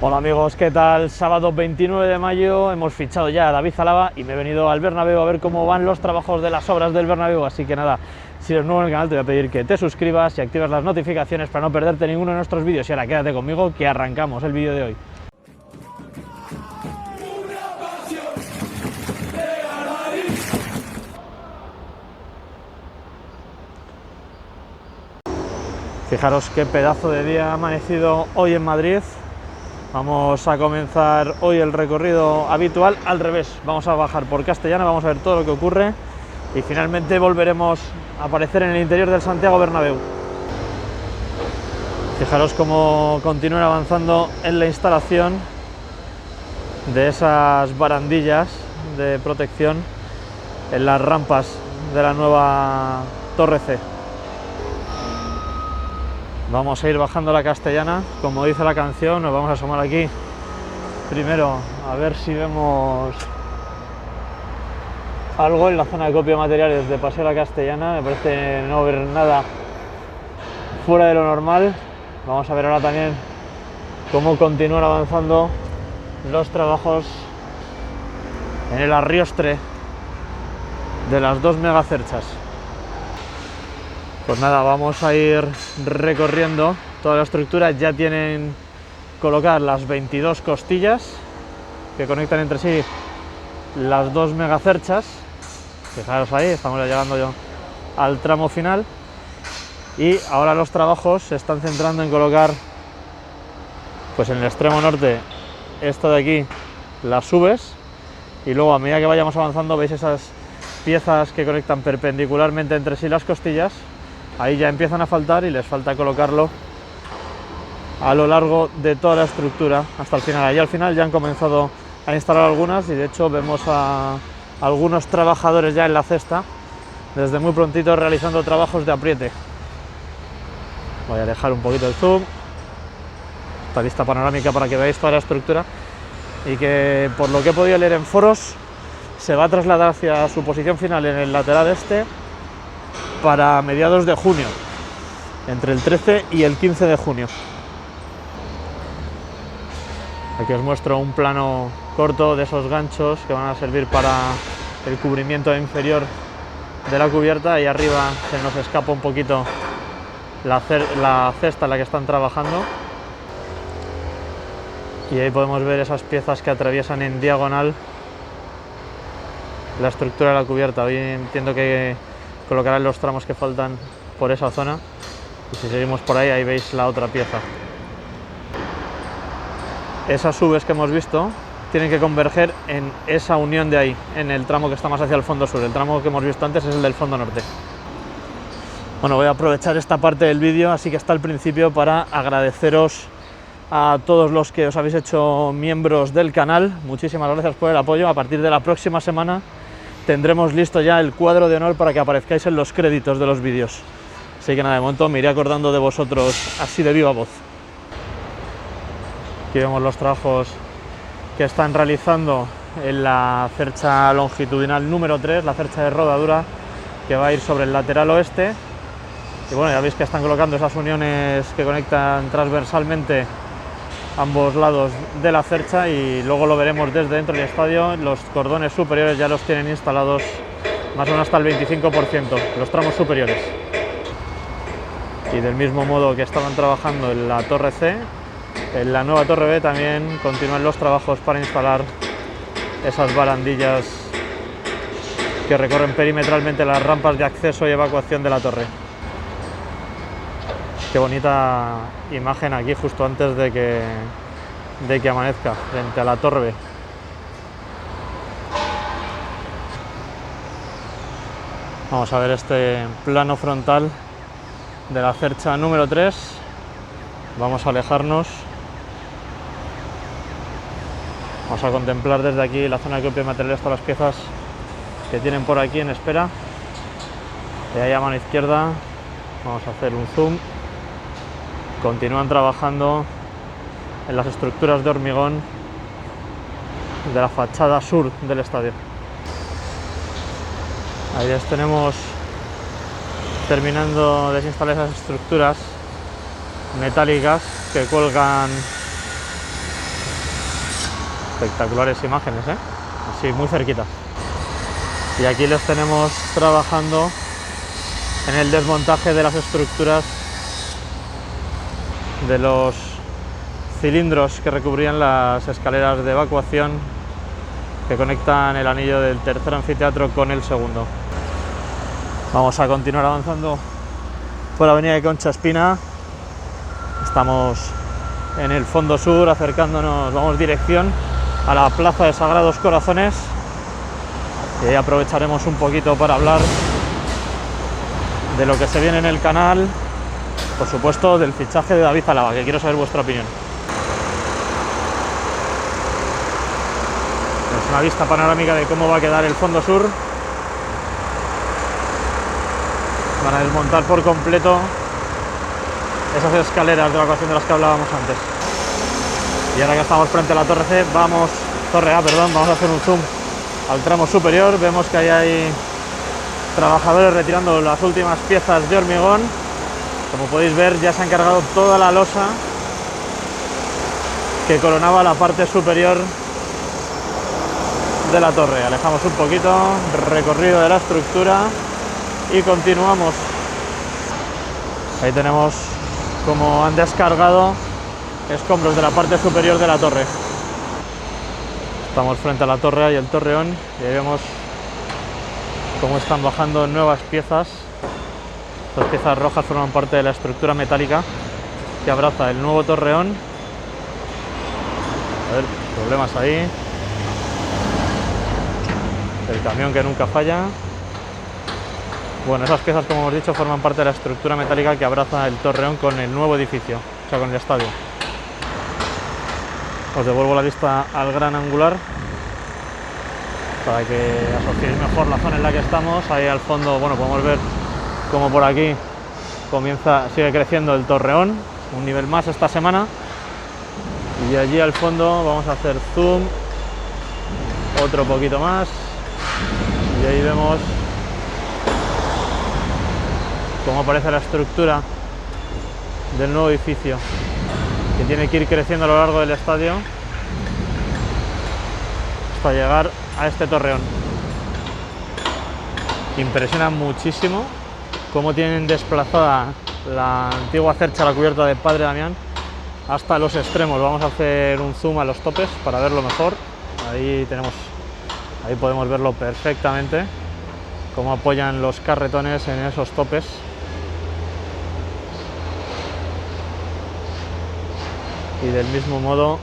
Hola amigos, ¿qué tal? Sábado 29 de mayo hemos fichado ya a David Alaba y me he venido al Bernabéu a ver cómo van los trabajos de las obras del Bernabéu, así que nada, si eres nuevo en el canal te voy a pedir que te suscribas y actives las notificaciones para no perderte ninguno de nuestros vídeos. Y ahora quédate conmigo que arrancamos el vídeo de hoy. Fijaros qué pedazo de día ha amanecido hoy en Madrid. Vamos a comenzar hoy el recorrido habitual al revés. Vamos a bajar por Castellana, vamos a ver todo lo que ocurre y finalmente volveremos a aparecer en el interior del Santiago Bernabéu. Fijaros cómo continúan avanzando en la instalación de esas barandillas de protección en las rampas de la nueva Torre C. Vamos a ir bajando la Castellana, como dice la canción, nos vamos a asomar aquí primero a ver si vemos algo en la zona de copia de materiales de Paseo la Castellana. Me parece no ver nada fuera de lo normal. Vamos a ver ahora también cómo continúan avanzando los trabajos en el arriostre de las dos megacerchas. Pues nada, vamos a ir recorriendo toda la estructura. Ya tienen colocadas las 22 costillas que conectan entre sí las dos megacerchas. Fijaros ahí, estamos ya llegando yo al tramo final y ahora los trabajos se están centrando en colocar, pues en el extremo norte, esto de aquí, las subes, y luego a medida que vayamos avanzando veis esas piezas que conectan perpendicularmente entre sí las costillas. Ahí ya empiezan a faltar y les falta colocarlo a lo largo de toda la estructura hasta el final. Allí al final ya han comenzado a instalar algunas y de hecho vemos a algunos trabajadores ya en la cesta desde muy prontito realizando trabajos de apriete. Voy a alejar un poquito el zoom, esta vista panorámica para que veáis toda la estructura y que, por lo que he podido leer en foros, se va a trasladar hacia su posición final en el lateral este para mediados de junio, entre el 13 y el 15 de junio. Aquí os muestro un plano corto de esos ganchos que van a servir para el cubrimiento inferior de la cubierta, y arriba se nos escapa un poquito la cesta en la que están trabajando y ahí podemos ver esas piezas que atraviesan en diagonal la estructura de la cubierta. Hoy entiendo que colocarán los tramos que faltan por esa zona y si seguimos por ahí, ahí veis la otra pieza. Esas subes que hemos visto tienen que converger en esa unión de ahí, en el tramo que está más hacia el fondo sur. El tramo que hemos visto antes es el del fondo norte. Bueno, voy a aprovechar esta parte del vídeo, así que hasta el principio, para agradeceros a todos los que os habéis hecho miembros del canal. Muchísimas gracias por el apoyo. A partir de la próxima semana tendremos listo ya el cuadro de honor para que aparezcáis en los créditos de los vídeos. Así que nada, de momento me iré acordando de vosotros así de viva voz. Aquí vemos los trabajos que están realizando en la cercha longitudinal número 3, la cercha de rodadura que va a ir sobre el lateral oeste. Y bueno, ya veis que están colocando esas uniones que conectan transversalmente ambos lados de la cercha, y luego lo veremos desde dentro del estadio. Los cordones superiores ya los tienen instalados más o menos hasta el 25%, los tramos superiores. Y del mismo modo que estaban trabajando en la Torre C, en la nueva Torre B también continúan los trabajos para instalar esas barandillas que recorren perimetralmente las rampas de acceso y evacuación de la torre. Qué bonita imagen aquí justo antes de que amanezca, frente a la Torre B. Vamos a ver este plano frontal de la cercha número 3. Vamos a alejarnos. Vamos a contemplar desde aquí la zona de copia de materiales, todas las piezas que tienen por aquí en espera. De ahí a mano izquierda vamos a hacer un zoom. Continúan trabajando en las estructuras de hormigón de la fachada sur del estadio. Ahí les tenemos terminando de desinstalar esas estructuras metálicas que cuelgan Espectaculares imágenes, ¿eh? Sí, muy cerquita. Y aquí les tenemos trabajando en el desmontaje de las estructuras de los cilindros que recubrían las escaleras de evacuación que conectan el anillo del tercer anfiteatro con el segundo. Vamos a continuar avanzando por la avenida de Concha Espina. Estamos en el fondo sur, acercándonos, vamos dirección a la Plaza de Sagrados Corazones, y ahí aprovecharemos un poquito para hablar de lo que se viene en el canal, por supuesto del fichaje de David Álava, que quiero saber vuestra opinión. Es una vista panorámica de cómo va a quedar el fondo sur. Van a desmontar por completo esas escaleras de evacuación de las que hablábamos antes. Y ahora que estamos frente a la Torre C, Torre A, vamos a hacer un zoom al tramo superior. Vemos que ahí hay trabajadores retirando las últimas piezas de hormigón. Como podéis ver, ya se ha encargado toda la losa que coronaba la parte superior de la torre. Alejamos un poquito, recorrido de la estructura y continuamos. Ahí tenemos como han descargado escombros de la parte superior de la torre. Estamos frente a la torre y el torreón, y ahí vemos cómo están bajando nuevas piezas. Las piezas rojas forman parte de la estructura metálica que abraza el nuevo torreón. A ver, problemas ahí. El camión que nunca falla. Bueno, esas piezas, como hemos dicho, forman parte de la estructura metálica que abraza el torreón con el nuevo edificio, o sea, con el estadio. Os devuelvo la vista al gran angular para que asociéis mejor la zona en la que estamos. Ahí al fondo, bueno, podemos ver cómo por aquí sigue creciendo el torreón, un nivel más esta semana. Y allí al fondo vamos a hacer zoom, otro poquito más, y ahí vemos cómo aparece la estructura del nuevo edificio, que tiene que ir creciendo a lo largo del estadio hasta llegar a este torreón. Impresiona muchísimo cómo tienen desplazada la antigua cercha, la cubierta de Padre Damián, hasta los extremos. Vamos a hacer un zoom a los topes para verlo mejor. Ahí podemos verlo perfectamente, cómo apoyan los carretones en esos topes. Y del mismo modo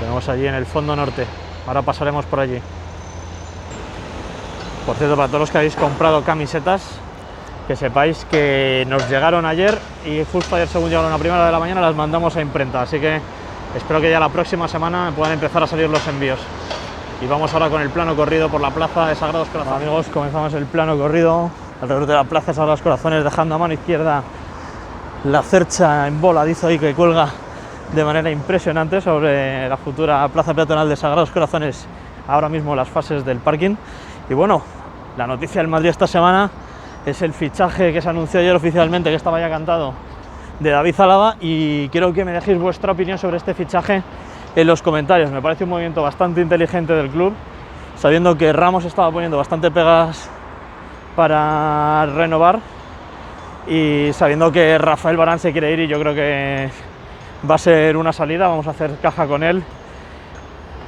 tenemos allí en el fondo norte. Ahora pasaremos por allí. Por cierto, para todos los que habéis comprado camisetas, que sepáis que nos llegaron ayer, y justo ayer, según llegaron a primera de la mañana, las mandamos a imprenta, así que espero que ya la próxima semana puedan empezar a salir los envíos. Y vamos ahora con el plano corrido por la Plaza de Sagrados Corazones. Bueno, amigos, comenzamos el plano corrido alrededor de la Plaza de Sagrados Corazones, dejando a mano izquierda la cercha en voladizo ahí que cuelga de manera impresionante sobre la futura plaza peatonal de Sagrados Corazones, ahora mismo las fases del parking. Y bueno, la noticia del Madrid esta semana es el fichaje que se anunció ayer oficialmente, que estaba ya cantado, de David Álava, y quiero que me dejéis vuestra opinión sobre este fichaje en los comentarios. Me parece un movimiento bastante inteligente del club, sabiendo que Ramos estaba poniendo bastante pegas para renovar, y sabiendo que Rafael Varane se quiere ir, y yo creo que va a ser una salida, vamos a hacer caja con él.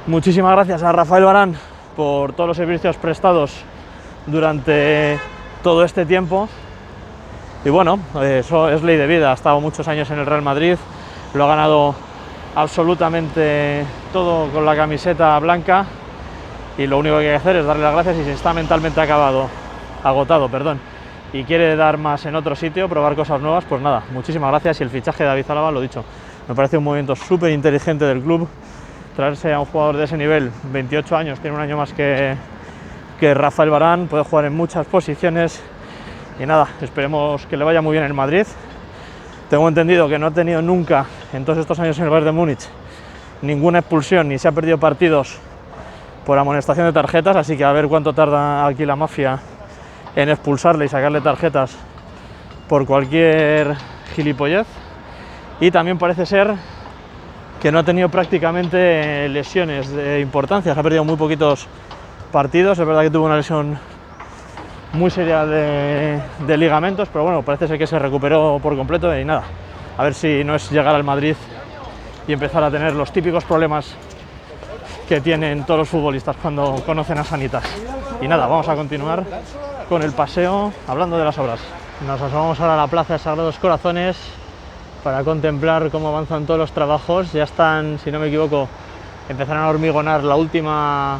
Muchísimas gracias a Rafael Varane por todos los servicios prestados durante todo este tiempo, y bueno, eso es ley de vida. Ha estado muchos años en el Real Madrid, lo ha ganado absolutamente todo con la camiseta blanca, y lo único que hay que hacer es darle las gracias. Y si está mentalmente agotado, y quiere dar más en otro sitio, probar cosas nuevas, pues nada, muchísimas gracias. Y el fichaje de David Álava, lo dicho, me parece un movimiento súper inteligente del club. Traerse a un jugador de ese nivel, 28 años, tiene un año más que Rafael Varane, puede jugar en muchas posiciones, y nada, esperemos que le vaya muy bien en Madrid. Tengo entendido que no ha tenido nunca, en todos estos años en el Bayern de Múnich, ninguna expulsión, ni se ha perdido partidos por amonestación de tarjetas, así que a ver cuánto tarda aquí la mafia en expulsarle y sacarle tarjetas por cualquier gilipollez. Y también parece ser que no ha tenido prácticamente lesiones de importancia, se ha perdido muy poquitos partidos. Es verdad que tuvo una lesión muy seria de ligamentos, pero bueno, parece ser que se recuperó por completo y nada, a ver si no es llegar al Madrid y empezar a tener los típicos problemas que tienen todos los futbolistas cuando conocen a Sanitas. Y nada, vamos a continuar con el paseo hablando de las obras. Nos asomamos ahora a la Plaza de Sagrados Corazones para contemplar cómo avanzan todos los trabajos. Ya están, si no me equivoco, empezarán a hormigonar la última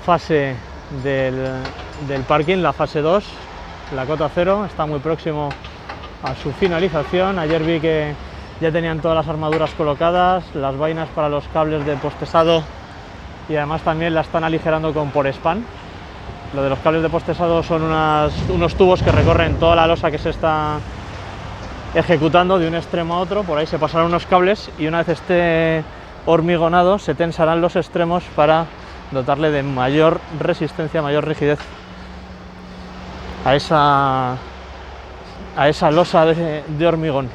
fase del parking, la fase 2, la cota 0, está muy próximo a su finalización. Ayer vi que ya tenían todas las armaduras colocadas, las vainas para los cables de postesado y además también la están aligerando con Porespan. Lo de los cables de postesado son unos tubos que recorren toda la losa que se está ejecutando de un extremo a otro. Por ahí se pasarán unos cables y una vez esté hormigonado se tensarán los extremos para dotarle de mayor resistencia, mayor rigidez a esa losa de hormigón.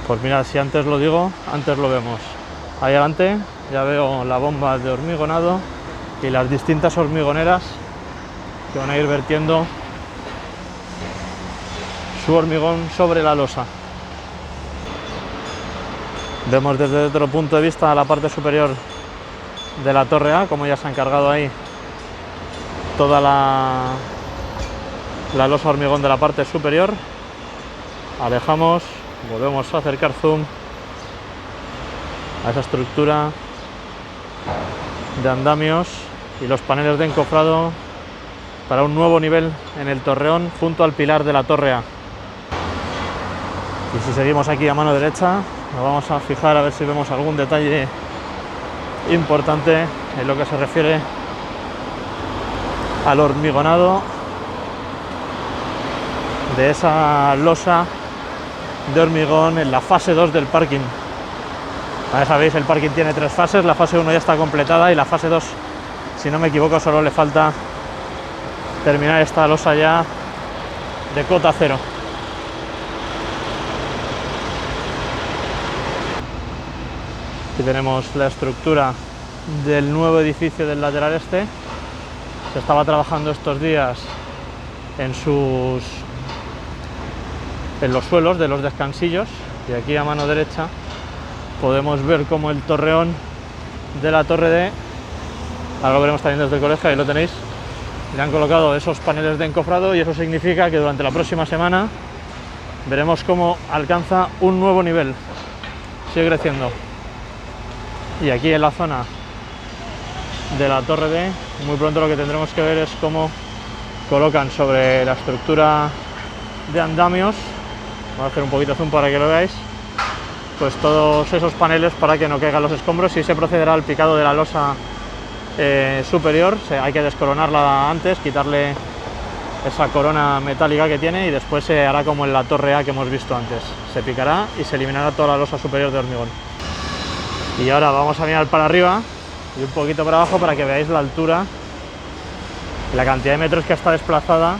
Pues mirad, si antes lo digo, antes lo vemos. Ahí adelante ya veo la bomba de hormigonado y las distintas hormigoneras que van a ir vertiendo su hormigón sobre la losa. Vemos desde otro punto de vista la parte superior de la torre A, como ya se ha encargado ahí toda la losa hormigón de la parte superior. Alejamos, volvemos a acercar zoom a esa estructura de andamios y los paneles de encofrado para un nuevo nivel en el torreón junto al pilar de la torre A. Y si seguimos aquí a mano derecha, nos vamos a fijar a ver si vemos algún detalle importante en lo que se refiere al hormigonado de esa losa de hormigón en la fase 2 del parking. Ya sabéis, el parking tiene 3 fases, la fase 1 ya está completada y la fase 2, si no me equivoco, solo le falta terminar esta losa ya de cota 0. Aquí tenemos la estructura del nuevo edificio del lateral este. Se estaba trabajando estos días en los suelos de los descansillos y aquí a mano derecha podemos ver cómo el torreón de la torre D, ahora lo veremos también desde el colegio, ahí lo tenéis, le han colocado esos paneles de encofrado y eso significa que durante la próxima semana veremos cómo alcanza un nuevo nivel, sigue creciendo. Y aquí en la zona de la torre D, muy pronto lo que tendremos que ver es cómo colocan sobre la estructura de andamios, voy a hacer un poquito zoom para que lo veáis, pues todos esos paneles para que no caigan los escombros y se procederá al picado de la losa superior. Hay que descoronarla antes, quitarle esa corona metálica que tiene y después se hará como en la torre A que hemos visto antes, se picará y se eliminará toda la losa superior de hormigón. Y ahora vamos a mirar para arriba y un poquito para abajo para que veáis la altura, la cantidad de metros que está desplazada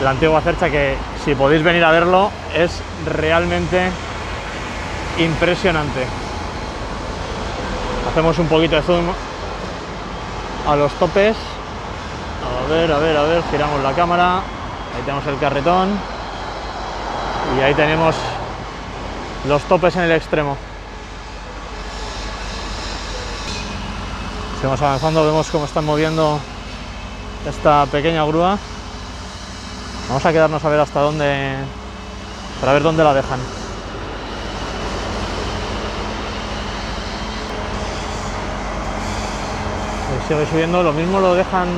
la antigua cercha, que si podéis venir a verlo es realmente impresionante. Hacemos un poquito de zoom a los topes, a ver, giramos la cámara, ahí tenemos el carretón y ahí tenemos los topes en el extremo. Seguimos avanzando, vemos cómo están moviendo esta pequeña grúa. Vamos a quedarnos a ver hasta dónde, para ver dónde la dejan. Sigue subiendo, lo mismo lo dejan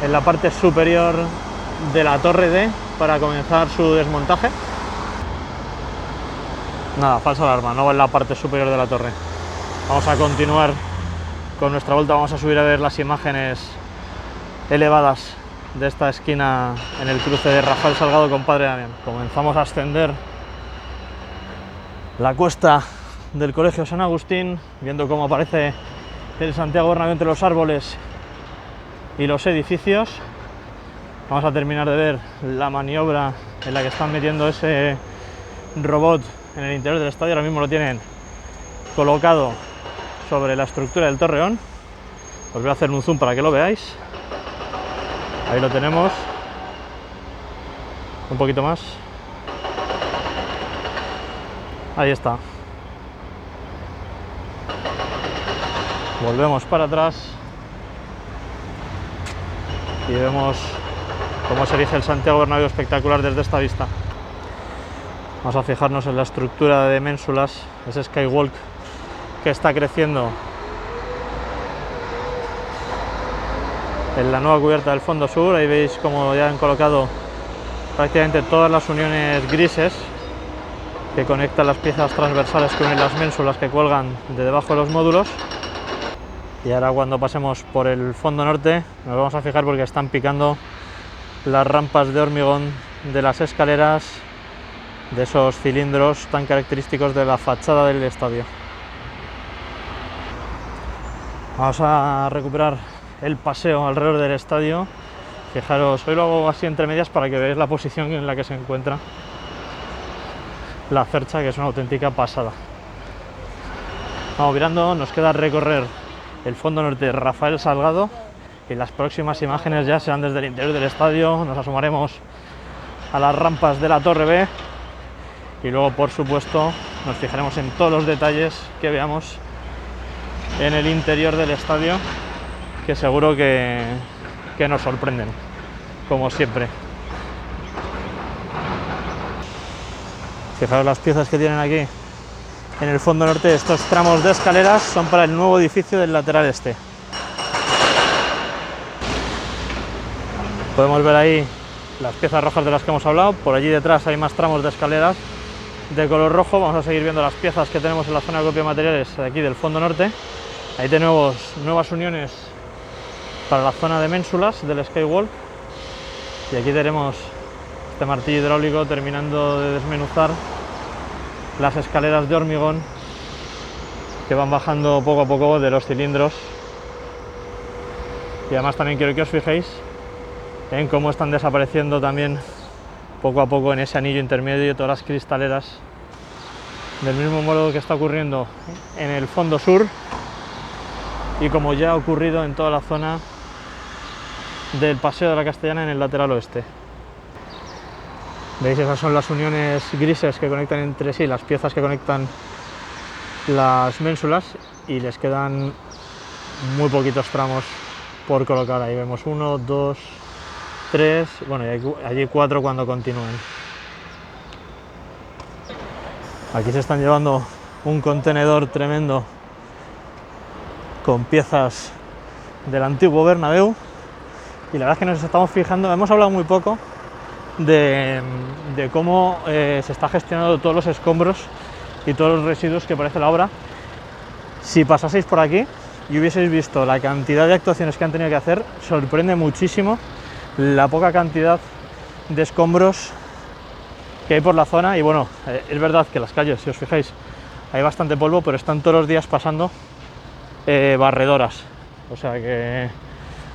en la parte superior de la torre D para comenzar su desmontaje. Nada, falsa alarma, no va en la parte superior de la torre. Vamos a continuar con nuestra vuelta, vamos a subir a ver las imágenes elevadas de esta esquina en el cruce de Rafael Salgado con Padre Damián. Comenzamos a ascender la cuesta del Colegio San Agustín, viendo cómo aparece el Santiago Bernabéu entre los árboles y los edificios. Vamos a terminar de ver la maniobra en la que están metiendo ese robot en el interior del estadio. Ahora mismo lo tienen colocado sobre la estructura del torreón. Os voy a hacer un zoom para que lo veáis. Ahí lo tenemos. Un poquito más. Ahí está. Volvemos para atrás y vemos cómo se erige el Santiago Bernabéu espectacular desde esta vista. Vamos a fijarnos en la estructura de ménsulas, ese skywalk que está creciendo en la nueva cubierta del fondo sur. Ahí veis como ya han colocado prácticamente todas las uniones grises que conectan las piezas transversales que unen las ménsulas que cuelgan de debajo de los módulos. Y ahora cuando pasemos por el fondo norte nos vamos a fijar porque están picando las rampas de hormigón de las escaleras de esos cilindros tan característicos de la fachada del estadio. Vamos a recuperar el paseo alrededor del estadio. Fijaros, hoy lo hago así entre medias para que veáis la posición en la que se encuentra la cercha, que es una auténtica pasada. Vamos mirando, nos queda recorrer el fondo norte Rafael Salgado y las próximas imágenes ya serán desde el interior del estadio. Nos asomaremos a las rampas de la Torre B y luego, por supuesto, nos fijaremos en todos los detalles que veamos en el interior del estadio, que seguro que nos sorprenden, como siempre. Fijaros las piezas que tienen aquí en el fondo norte. Estos tramos de escaleras son para el nuevo edificio del lateral este. Podemos ver ahí las piezas rojas de las que hemos hablado. Por allí detrás hay más tramos de escaleras de color rojo. Vamos a seguir viendo las piezas que tenemos en la zona de copia de materiales de aquí del fondo norte. Ahí tenemos nuevas uniones para la zona de ménsulas del skywall. Y aquí tenemos este martillo hidráulico terminando de desmenuzar las escaleras de hormigón que van bajando poco a poco de los cilindros. Y además también quiero que os fijéis en cómo están desapareciendo también poco a poco en ese anillo intermedio todas las cristaleras, del mismo modo que está ocurriendo en el fondo sur y como ya ha ocurrido en toda la zona del Paseo de la Castellana en el lateral oeste. ¿Veis? Esas son las uniones grises que conectan entre sí las piezas que conectan las ménsulas y les quedan muy poquitos tramos por colocar. Ahí vemos 1, 2, 3, bueno, y allí 4 cuando continúen. Aquí se están llevando un contenedor tremendo con piezas del antiguo Bernabéu y la verdad es que nos estamos fijando, hemos hablado muy poco de cómo se está gestionando todos los escombros y todos los residuos que parece la obra. Si pasaseis por aquí y hubieseis visto la cantidad de actuaciones que han tenido que hacer, sorprende muchísimo la poca cantidad de escombros que hay por la zona. Y bueno, es verdad que las calles, si os fijáis, hay bastante polvo, pero están todos los días pasando barredoras, o sea que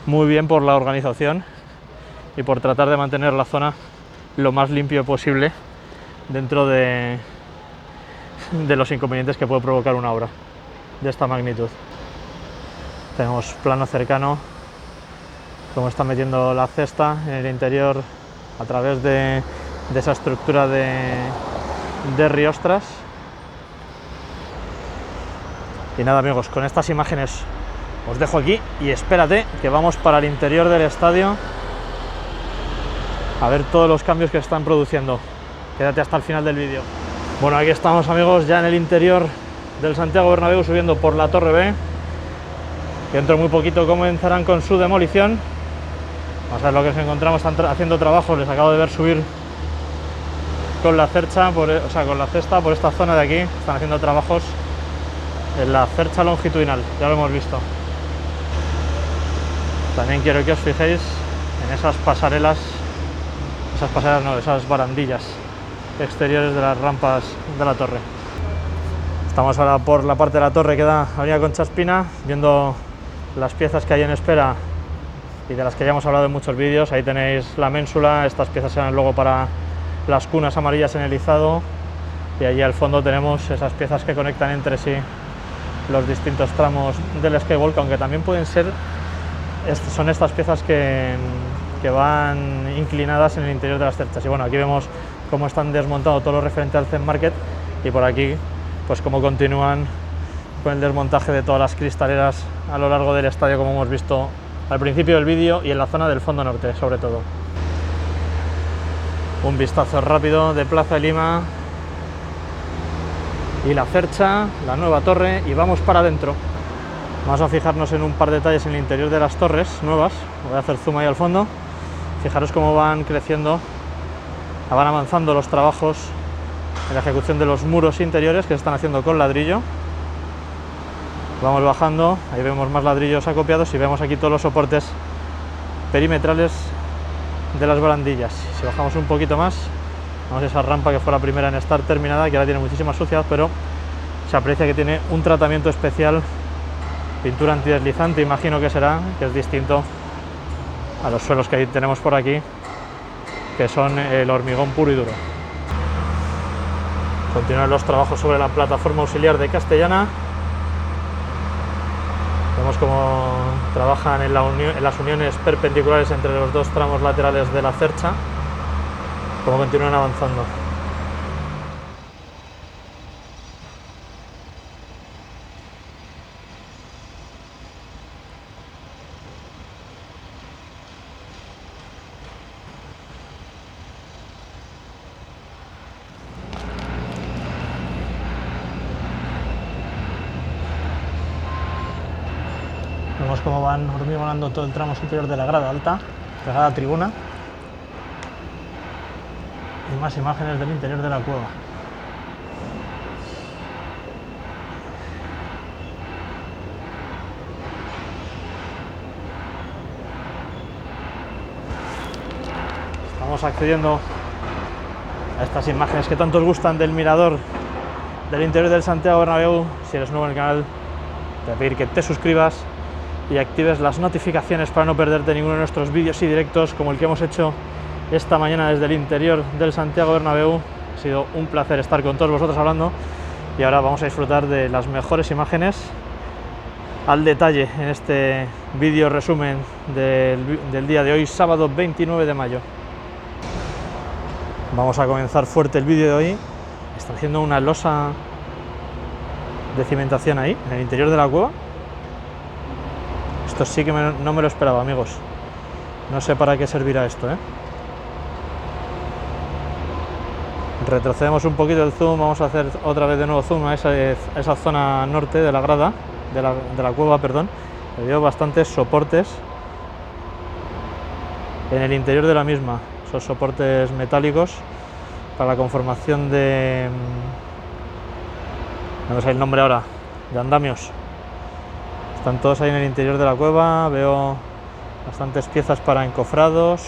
muy bien por la organización y por tratar de mantener la zona lo más limpio posible dentro de los inconvenientes que puede provocar una obra de esta magnitud. Tenemos plano cercano, cómo está metiendo la cesta en el interior a través de esa estructura de riostras. Y nada amigos, con estas imágenes os dejo aquí y espérate que vamos para el interior del estadio a ver todos los cambios que están produciendo. Quédate hasta el final del vídeo. Bueno, aquí estamos amigos ya en el interior del Santiago Bernabéu, subiendo por la Torre B, que dentro de muy poquito comenzarán con su demolición. Vamos a ver lo que nos encontramos. Están haciendo trabajos, les acabo de ver subir con la cercha, con la cesta por esta zona de aquí. Están haciendo trabajos en la cercha longitudinal, ya lo hemos visto. También quiero que os fijéis en esas pasarelas, esas barandillas exteriores de las rampas de la torre. Estamos ahora por la parte de la torre que da Avenida Concha Espina, viendo las piezas que hay en espera y de las que ya hemos hablado en muchos vídeos. Ahí tenéis la ménsula, estas piezas serán luego para las cunas amarillas en el izado, y allí al fondo tenemos esas piezas que conectan entre sí los distintos tramos del skywalk, aunque también pueden ser, son estas piezas que van inclinadas en el interior de las cerchas. Y bueno, aquí vemos cómo están desmontando todo lo referente al Zen Market, y por aquí pues cómo continúan con el desmontaje de todas las cristaleras a lo largo del estadio, como hemos visto al principio del vídeo y en la zona del fondo norte sobre todo. Un vistazo rápido de Plaza de Lima y la Cercha, la nueva torre, y vamos para adentro. Vamos a fijarnos en un par de detalles en el interior de las torres nuevas. Voy a hacer zoom ahí al fondo. Fijaros cómo van creciendo, van avanzando los trabajos en la ejecución de los muros interiores que se están haciendo con ladrillo. Vamos bajando, ahí vemos más ladrillos acopiados y vemos aquí todos los soportes perimetrales de las barandillas. Si bajamos un poquito más, vemos esa rampa que fue la primera en estar terminada, que ahora tiene muchísima suciedad, pero se aprecia que tiene un tratamiento especial, pintura antideslizante, imagino que será, que es distinto a los suelos que tenemos por aquí, que son el hormigón puro y duro. Continúan los trabajos sobre la plataforma auxiliar de Castellana. Vemos cómo trabajan en las uniones perpendiculares entre los dos tramos laterales de la cercha, cómo continúan avanzando. Vemos cómo van hormigonando todo el tramo superior de la grada alta, pegada a tribuna. Y más imágenes del interior de la cueva. Estamos accediendo a estas imágenes que tanto os gustan del mirador del interior del Santiago Bernabéu. Si eres nuevo en el canal, te voy a pedir que te suscribas y actives las notificaciones para no perderte ninguno de nuestros vídeos y directos como el que hemos hecho esta mañana desde el interior del Santiago Bernabéu. Ha sido un placer estar con todos vosotros hablando, y ahora vamos a disfrutar de las mejores imágenes al detalle en este vídeo resumen del día de hoy, sábado 29 de mayo. Vamos a comenzar fuerte el vídeo de hoy. Está haciendo una losa de cimentación ahí, en el interior de la cueva. Esto sí que no me lo esperaba, amigos. No sé para qué servirá esto, ¿eh? Retrocedemos un poquito el zoom, vamos a hacer otra vez de nuevo zoom a esa zona norte de la grada, de la cueva, perdón. Veo bastantes soportes en el interior de la misma, esos soportes metálicos para la conformación de... no me sé el nombre ahora, de andamios. Están todos ahí en el interior de la cueva, veo bastantes piezas para encofrados,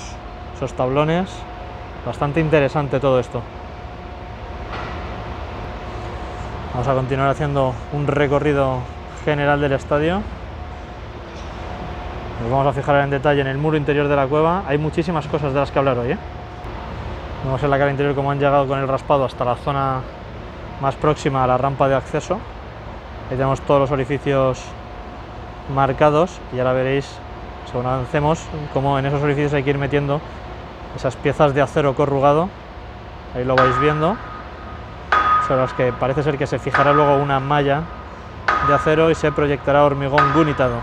esos tablones, bastante interesante todo esto. Vamos a continuar haciendo un recorrido general del estadio. Nos vamos a fijar en detalle en el muro interior de la cueva. Hay muchísimas cosas de las que hablar hoy, ¿eh? Vemos en la cara interior cómo han llegado con el raspado hasta la zona más próxima a la rampa de acceso. Ahí tenemos todos los orificios marcados, y ahora veréis, según avancemos, cómo en esos orificios hay que ir metiendo esas piezas de acero corrugado. Ahí lo vais viendo, sobre las que parece ser que se fijará luego una malla de acero y se proyectará hormigón gunitado.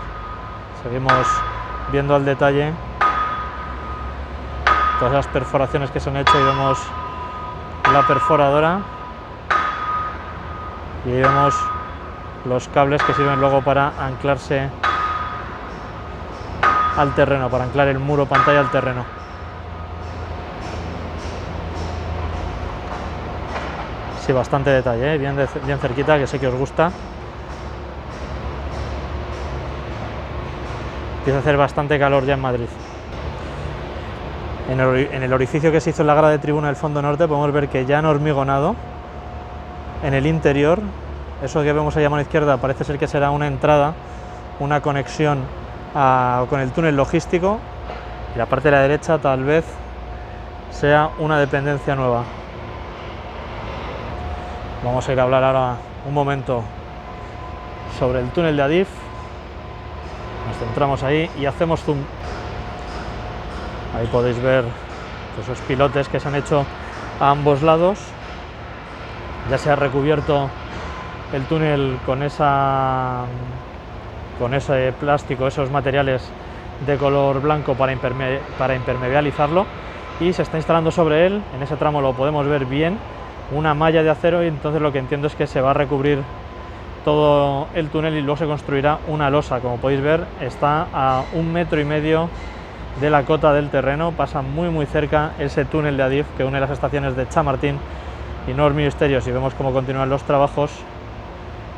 Seguimos viendo al detalle todas las perforaciones que se han hecho, y vemos la perforadora y ahí vemos los cables que sirven luego para anclarse al terreno, para anclar el muro pantalla al terreno. Sí, bastante detalle, ¿eh? Bien cerquita, que sé que os gusta. Empieza a hacer bastante calor ya en Madrid. En el orificio que se hizo en la grada de tribuna del fondo norte podemos ver que ya han hormigonado en el interior. Eso que vemos ahí a mano izquierda parece ser que será una entrada, una conexión con el túnel logístico, y la parte de la derecha tal vez sea una dependencia nueva. Vamos a ir a hablar ahora un momento sobre el túnel de Adif. Nos centramos ahí y hacemos zoom. Ahí podéis ver esos pilotes que se han hecho a ambos lados. Ya se ha recubierto el túnel con ese plástico, esos materiales de color blanco para impermeabilizarlo, y se está instalando sobre él, en ese tramo lo podemos ver bien, una malla de acero, y entonces lo que entiendo es que se va a recubrir todo el túnel y luego se construirá una losa. Como podéis ver, está a 1,5 metros de la cota del terreno, pasa muy cerca ese túnel de Adif que une las estaciones de Chamartín y Nord Ministerios, y vemos cómo continúan los trabajos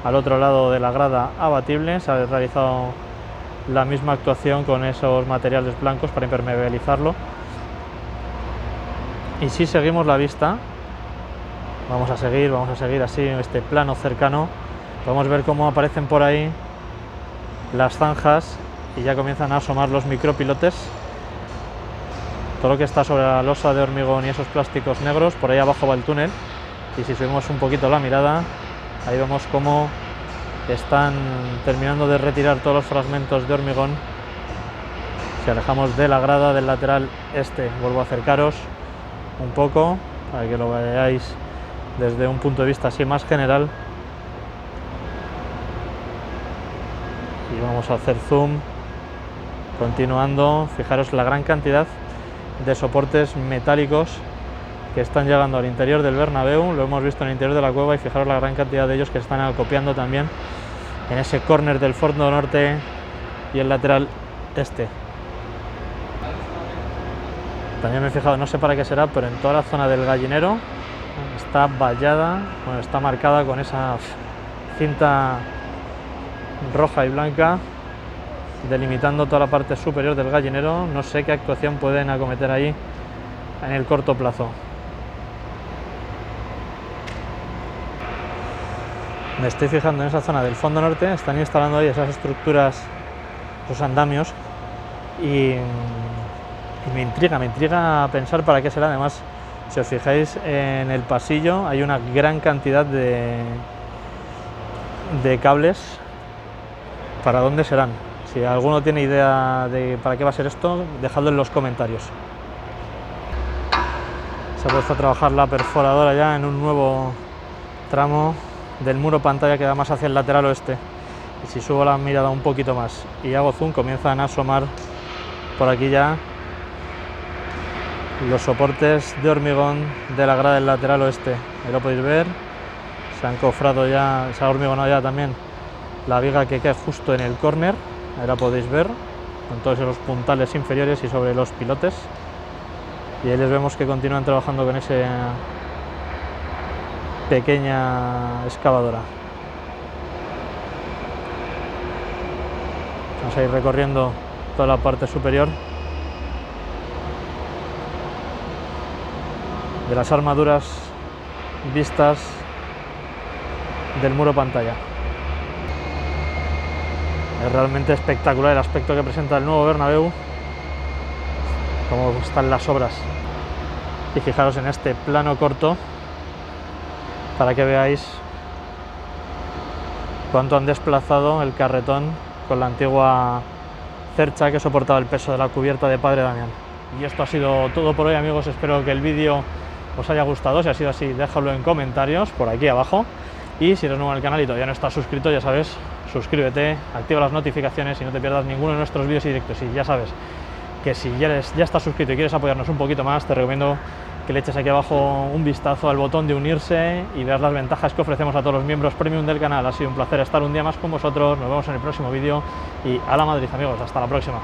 al otro lado de la grada abatible. Se ha realizado la misma actuación con esos materiales blancos para impermeabilizarlo. Y si seguimos la vista, vamos a seguir así en este plano cercano, podemos ver cómo aparecen por ahí las zanjas y ya comienzan a asomar los micropilotes. Todo lo que está sobre la losa de hormigón y esos plásticos negros, por ahí abajo va el túnel, y si subimos un poquito la mirada, ahí vemos cómo están terminando de retirar todos los fragmentos de hormigón. Si alejamos de la grada del lateral este, vuelvo a acercaros un poco para que lo veáis desde un punto de vista así más general, y vamos a hacer zoom continuando. Fijaros la gran cantidad de soportes metálicos que están llegando al interior del Bernabéu. Lo hemos visto en el interior de la cueva, y fijaros la gran cantidad de ellos que están acopiando también en ese córner del fondo norte y el lateral este. También me he fijado, no sé para qué será, pero en toda la zona del gallinero está vallada, bueno, está marcada con esa cinta roja y blanca delimitando toda la parte superior del gallinero. No sé qué actuación pueden acometer ahí en el corto plazo. Me estoy fijando en esa zona del fondo norte, están instalando ahí esas estructuras, esos andamios, y me intriga pensar para qué será. Además, si os fijáis en el pasillo hay una gran cantidad de cables. ¿Para dónde serán? Si alguno tiene idea de para qué va a ser esto, dejadlo en los comentarios. Se ha puesto a trabajar la perforadora ya en un nuevo tramo del muro pantalla que da más hacia el lateral oeste, y si subo la mirada un poquito más y hago zoom, comienzan a asomar por aquí ya los soportes de hormigón de la grada del lateral oeste. Ahí lo podéis ver, se han cofrado ya, se ha hormigonado ya también la viga que cae justo en el córner. Ahí la podéis ver con todos esos puntales inferiores y sobre los pilotes, y ahí les vemos que continúan trabajando con esa pequeña excavadora. Vamos a ir recorriendo toda la parte superior de las armaduras vistas del muro pantalla. Es realmente espectacular el aspecto que presenta el nuevo Bernabéu, cómo están las obras. Y fijaros en este plano corto para que veáis cuánto han desplazado el carretón con la antigua cercha que soportaba el peso de la cubierta de Padre Damián. Y esto ha sido todo por hoy, amigos. Espero que el vídeo os haya gustado. Si ha sido así, déjalo en comentarios por aquí abajo, y si eres nuevo en el canal y todavía no estás suscrito, ya sabes, suscríbete, activa las notificaciones y no te pierdas ninguno de nuestros vídeos y directos. Y ya sabes que si ya estás suscrito y quieres apoyarnos un poquito más, te recomiendo que le eches aquí abajo un vistazo al botón de unirse y veas las ventajas que ofrecemos a todos los miembros premium del canal. Ha sido un placer estar un día más con vosotros. Nos vemos en el próximo vídeo y a la Madrid, amigos. Hasta la próxima.